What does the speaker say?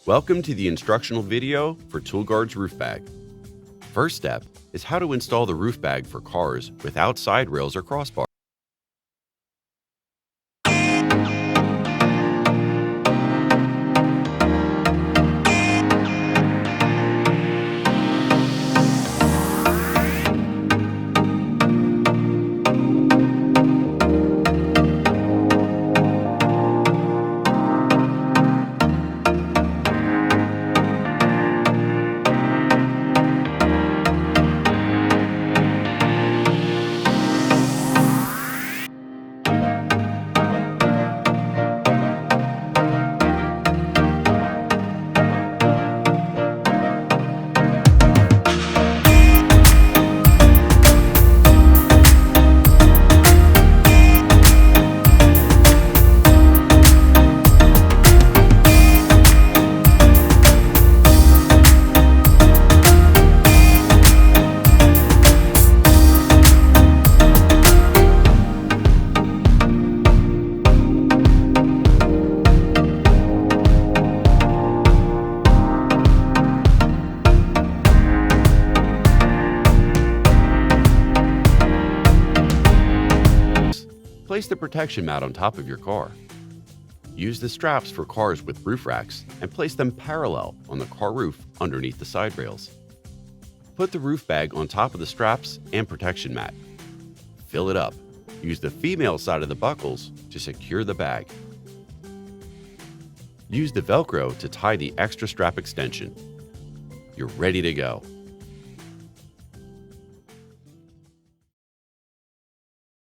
Welcome to the instructional video for ToolGuard's roof bag. First step is how to install the roof bag for cars without side rails or crossbars. Place the protection mat on top of your car. Use the straps for cars with roof racks and place them parallel on the car roof underneath the side rails. Put the roof bag on top of the straps and protection mat. Fill it up. Use the female side of the buckles to secure the bag. Use the Velcro to tie the extra strap extension. You're ready to go.